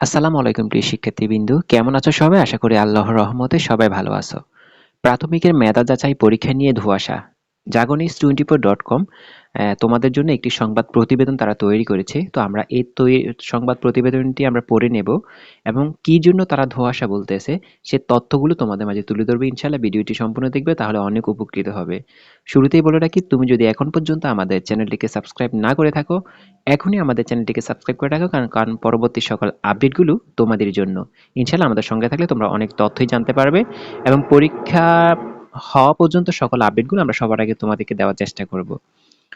আসসালামু আলাইকুম প্রিয় শিক্ষার্থীবৃন্দু। কেমন আছো সবাই? আশা করি আল্লাহর রহমতে সবাই ভালো আছো। প্রাথমিকের মেধা যাচাই পরীক্ষা নিয়ে ধোঁয়াশা। জাগনিউজ24.com তোমাদের জন্য একটি সংবাদ প্রতিবেদন তারা তৈরি করেছে। তো আমরা এই সংবাদ প্রতিবেদনটি আমরা পড়ে নেব এবং কি জন্য তারা ধোঁয়াশা বলতেছে সে তথ্যগুলো তোমাদের মাঝে তুলে ধরবে ইনশাআল্লাহ। ভিডিওটি সম্পূর্ণ দেখবে তাহলে অনেক উপকৃত হবে। শুরুতেই বলে রাখি, তুমি যদি এখন পর্যন্ত আমাদের চ্যানেলটিকে সাবস্ক্রাইব না করে থাকো, এখনই আমাদের চ্যানেলটিকে সাবস্ক্রাইব করে রাখো, কারণ পরবর্তী সকল আপডেটগুলো তোমাদের জন্য। ইনশাআল্লাহ আমাদের সঙ্গে থাকলে তোমরা অনেক তথ্যই জানতে পারবে এবং পরীক্ষা হওয়া পর্যন্ত সকল আপডেটগুলো আমরা সবার আগে তোমাদেরকে দেওয়ার চেষ্টা করব।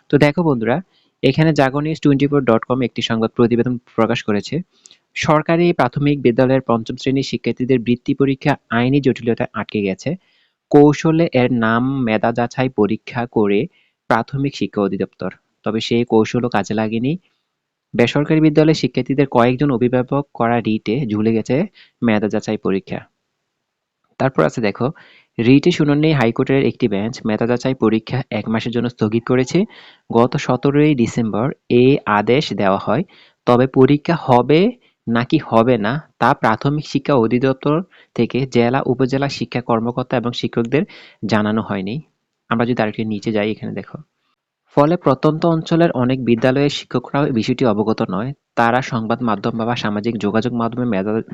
তো দেখো বন্ধুরা, এখানে জাগনিউজ24.com একটি সংবাদ প্রতিবেদন প্রকাশ করেছে। সরকারি প্রাথমিক বিদ্যালয়ের পঞ্চম শ্রেণীর শিক্ষার্থীদের বৃত্তি পরীক্ষা আইনি জটিলতায় আটকে গেছে। কৌশলে এর নাম মেধা যাচাই পরীক্ষা করে প্রাথমিক শিক্ষা অধিদপ্তর। তবে সেই কৌশলও কাজে লাগেনি। বেসরকারি বিদ্যালয়ের শিক্ষার্থীদের কয়েকজন অভিভাবক করা রিটে ঝুলে গেছে মেধা যাচাই পরীক্ষা। তারপর আছে দেখো, রিটে শুনানি হাইকোর্টের একটি বেঞ্চ মেধা যাচাই পরীক্ষা ১ মাসের জন্য স্থগিত করেছে। গত ১৭ই ডিসেম্বর এ আদেশ দেওয়া হয়। তবে পরীক্ষা হবে নাকি হবে না তা প্রাথমিক শিক্ষা অধিদপ্তর থেকে জেলা উপজেলা শিক্ষা কর্মকর্তা এবং শিক্ষকদের জানানো হয়নি। আমরা যদি আরেকটু নিচে যাই, এখানে দেখো, ফলে প্রত্যন্ত অঞ্চলের অনেক বিদ্যালয়ের শিক্ষকরাও বিষয়টি অবগত নয়। তারা সংবাদ মাধ্যম বা সামাজিক যোগাযোগ মাধ্যমে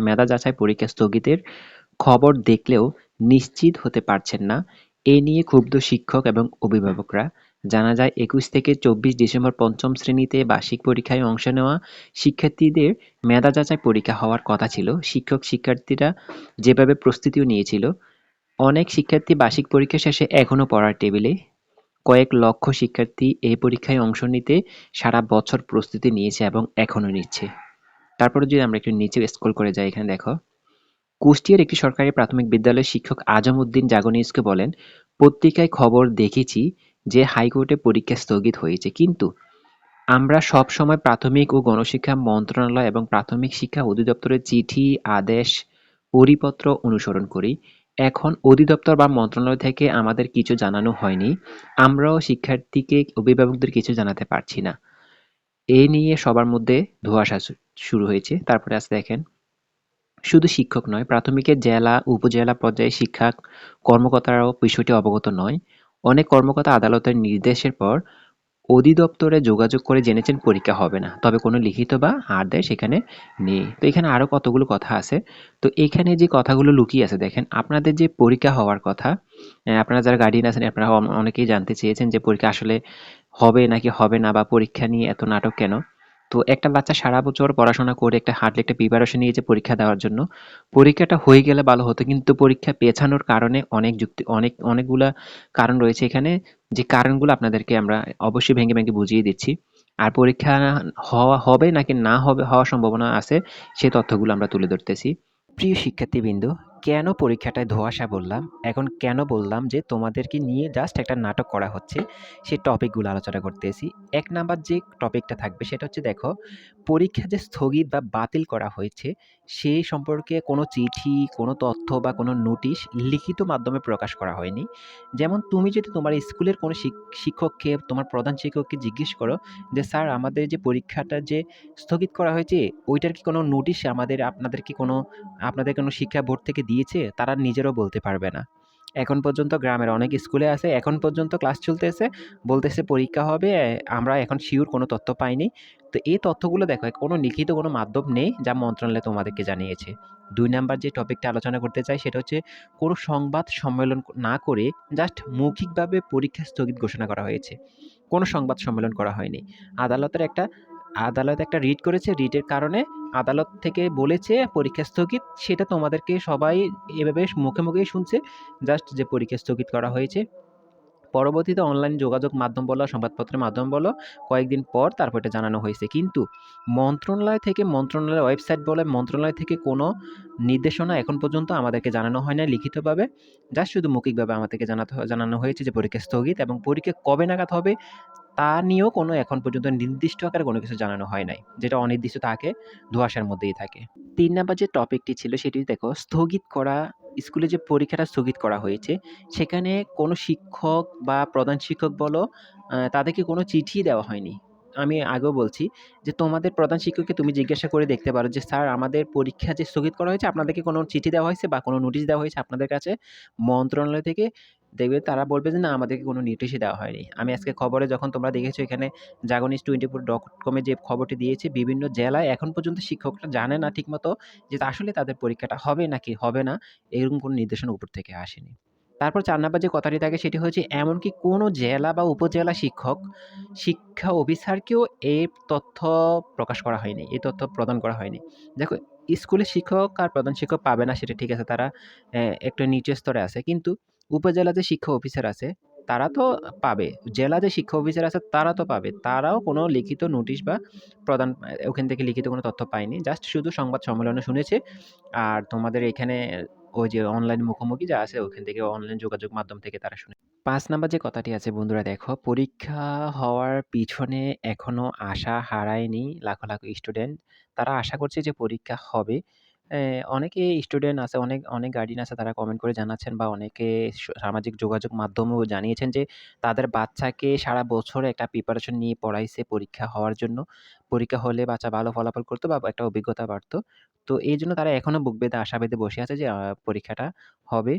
মেধা যাচাই পরীক্ষা স্থগিতের খবর দেখলেও নিশ্চিত হতে পারছেন না। এ নিয়ে ক্ষুব্ধ শিক্ষক এবং অভিভাবকরা। জানা যায় ২১ থেকে ২৪ ডিসেম্বর পঞ্চম শ্রেণীতে বার্ষিক পরীক্ষায় অংশ নেওয়া শিক্ষার্থীদের মেধা যাচাই পরীক্ষা হওয়ার কথা ছিল। শিক্ষার্থীরা যেভাবে প্রস্তুতিও নিয়েছিল, অনেক শিক্ষার্থী বার্ষিক পরীক্ষা শেষে এখনো পড়ার টেবিলে। কয়েক লক্ষ শিক্ষার্থী এই পরীক্ষায় অংশ নিতে সারা বছর প্রস্তুতি নিয়েছে এবং এখনো নিচ্ছে। তারপরে যদি আমরা একটু নিচে স্ক্রল করে যাই, এখানে দেখো, কুষ্টিয়ার একটি সরকারি প্রাথমিক বিদ্যালয়ের শিক্ষক আজম উদ্দিন জাগো বলেন, পত্রিকায় খবর দেখেছি যে হাইকোর্টে পরীক্ষা স্থগিত হয়েছে, কিন্তু আমরা সব সময় প্রাথমিক ও গণশিক্ষা মন্ত্রণালয় এবং প্রাথমিক শিক্ষা অধিদপ্তরের চিঠি, আদেশ, পরিপত্র অনুসরণ করি। এখন অধিদপ্তর বা মন্ত্রণালয় থেকে আমাদের কিছু জানানো হয়নি। আমরাও শিক্ষার্থীকে অভিভাবকদের কিছু জানাতে পারছি না। এ নিয়ে সবার মধ্যে ধোঁয়াশা শুরু হয়েছে। তারপরে আছে দেখেন, শুধু শিক্ষক নয়, প্রাথমিকের জেলা উপজেলা পর্যায়ে শিক্ষা কর্মকর্তারাও বিষয়টি অবগত নয়। অনেক কর্মকর্তা আদালতের নির্দেশের পর অধিদপ্তরে যোগাযোগ করে জেনেছেন পরীক্ষা হবে না, তবে কোনো লিখিত বা আদেশ এখানে নেই। তো এখানে আরো কতগুলো কথা আছে। তো এখানে যে কথাগুলো লুকিয়ে আছে দেখেন, আপনাদের যে পরীক্ষা হওয়ার কথা, আপনারা যারা গার্ডিয়ান আছেন আপনারা অনেকেই জানতে চেয়েছেন যে পরীক্ষা আসলে হবে নাকি হবে না, বা পরীক্ষা নিয়ে এত নাটক কেন। তো একটা বাচ্চা সারা বছর পড়াশোনা করে একটা হার্ডলি একটা প্রিপারেশন নিয়েছে পরীক্ষা দেওয়ার জন্য। পরীক্ষাটা হয়ে গেলে ভালো হতো, কিন্তু পরীক্ষা পেছানোর কারণে অনেকগুলা কারণ রয়েছে এখানে। যে কারণগুলো আপনাদেরকে আমরা অবশ্যই ভেঙে ভেঙে বুঝিয়ে দিচ্ছি। আর পরীক্ষা হবে নাকি না হবে, হওয়ার সম্ভাবনা আছে, সেই তথ্যগুলো আমরা তুলে ধরতেছি। প্রিয় শিক্ষার্থীবৃন্দ, কেন পরীক্ষাটায় ধোঁয়াশা বললাম, এখন কেন বললাম যে তোমাদেরকে নিয়ে জাস্ট একটা নাটক করা হচ্ছে, সেই টপিকগুলো আলোচনা করতেছি। ১ নাম্বার যে টপিকটা থাকবে সেটা হচ্ছে, দেখো, পরীক্ষা যে স্থগিত বা বাতিল করা হয়েছে সেই সম্পর্কে কোনো চিঠি, কোনো তথ্য বা কোনো নোটিশ লিখিত মাধ্যমে প্রকাশ করা হয়নি। যেমন তুমি যদি তোমার স্কুলের কোনো শিক্ষককে, তোমার প্রধান শিক্ষককে জিজ্ঞেস করো যে, "স্যার, আমাদের যে পরীক্ষাটা যে স্থগিত করা হয়েছে, ওইটার কি কোনো নোটিশ আপনাদের কোনো শিক্ষা বোর্ড থেকে দিয়েছে?" তারা নিজেরাও বলতে পারবে না। এখন পর্যন্ত গ্রামের অনেক স্কুলে আছে, এখন পর্যন্ত ক্লাস চলতেছে, বলতেছে পরীক্ষা হবে, আমরা এখন সিউর কোনো তথ্য পাইনি। তো এই তথ্যগুলো দেখো, কোনো লিখিত কোনো মাধ্যম নেই যা মন্ত্রণালয় তোমাদেরকে জানিয়েছে। ২ নাম্বার যে টপিকটা আলোচনা করতে চাই সেটা হচ্ছে, কোনো সংবাদ সম্মেলন না করে জাস্ট মৌখিকভাবে পরীক্ষা স্থগিত ঘোষণা করা হয়েছে। কোনো সংবাদ সম্মেলন করা হয়নি। আদালত একটা রিট করেছে, রিটের কারণে আদালত থেকে বলেছে পরীক্ষা স্থগিত, সেটা তোমাদেরকে সবাই এভাবে মুখে মুখেই শুনছে, জাস্ট যে পরীক্ষা স্থগিত করা হয়েছে। পরবর্তীতে অনলাইন যোগাযোগ মাধ্যম বলো, সংবাদপত্রের মাধ্যম বলো, কয়েকদিন পর তারপর এটা জানানো হয়েছে। কিন্তু মন্ত্রণালয়ের ওয়েবসাইট বলে, মন্ত্রণালয় থেকে কোনো নির্দেশনা এখন পর্যন্ত আমাদেরকে জানানো হয় নাই লিখিতভাবে। জাস্ট শুধু মৌখিকভাবে আমাদেরকে জানানো হয়েছে যে পরীক্ষা স্থগিত, এবং পরীক্ষা কবে নাগাদ হবে তা নিয়েও কোনো এখন পর্যন্ত নির্দিষ্ট আকারে কোনো কিছু জানানো হয় নাই। যেটা অনির্দিষ্ট থাকে, ধোঁয়াশার মধ্যেই থাকে। ৩ নাম্বার যে টপিকটি ছিল সেটি দেখো, স্থগিত করা, স্কুলে যে পরীক্ষাটা স্থগিত করা হয়েছে, সেখানে কোনো শিক্ষক বা প্রধান শিক্ষক বলো, তাদেরকে কোনো চিঠি দেওয়া হয়নি। আমি আগেও বলছি যে তোমাদের প্রধান শিক্ষককে তুমি জিজ্ঞাসা করে দেখতে পারো যে, "স্যার আমাদের পরীক্ষা যে স্থগিত করা হয়েছে আপনাদেরকে কোনো চিঠি দেওয়া হয়েছে বা কোনো নোটিশ দেওয়া হয়েছে আপনাদের কাছে?" মন্ত্রণালয় থেকে দেখবে তারা বলবে যে, "না আমাদেরকে কোনো নোটিশই দেওয়া হয়নি।" আমি আজকে খবরে যখন তোমরা দেখেছো এখানে জাগনিজ24.com এ যে খবরটি দিয়েছে বিভিন্ন জেলায় এখন পর্যন্ত শিক্ষকরা জানে না ঠিকমতো যে আসলে তাদের পরীক্ষাটা হবে নাকি হবে না এরকম কোনো নির্দেশনা উপর থেকে আসেনি। তারপর ৪ নাম্বার যে কথাটি থাকে সেটি হচ্ছে এমনকি কোনো জেলা বা উপজেলা শিক্ষক, শিক্ষা অফিসারকেও এই তথ্য প্রকাশ করা হয়নি। এই তথ্য প্রদান করা হয়নি। দেখো স্কুলের শিক্ষক আর প্রধান শিক্ষক পাবে না সেটা ঠিক আছে। তারা একটু নিচু স্তরে আছে। কিন্তু উপজেলা যে শিক্ষা অফিসার আছে তারা তো পাবে। জেলা যে শিক্ষা অফিসার আছে তারা তো পাবে। তারাও কোনো লিখিত নোটিশ বা প্রদান ওখান থেকে লিখিত কোনো তথ্য পায়নি। জাস্ট শুধু সংবাদ সম্মেলনে শুনেছে। আর তোমাদের এখানে ওই যে অনলাইন মুখোমুখি যা আছে ওখান থেকে অনলাইন যোগাযোগ মাধ্যম থেকে তারা শুনে। ৫ নাম্বার যে কথাটি আছে বন্ধুরা দেখো, পরীক্ষা হওয়ার পিছনে এখনো আশা হারায়নি লাখো, লাখো স্টুডেন্ট। তারা আশা করছে যে পরীক্ষা হবে। অনেকে স্টুডেন্ট আছে, অনেক গার্ডিয়ান আছে তারা কমেন্ট করে জানাচ্ছেন বা অনেকে সামাজিক যোগাযোগ মাধ্যমেও জানিয়েছেন যে তাদের বাচ্চাকে সারা বছর একটা প্রিপারেশন নিয়ে পড়াইছে পরীক্ষা হওয়ার জন্য। পরীক্ষা হলে বাচ্চা ভালো ফলাফল করতো বা একটা অভিজ্ঞতা বাড়তো। তো এইজন্য তারা এখনো বুক বেঁধে আশা বেঁধে বসে আছে যে পরীক্ষাটা হবে।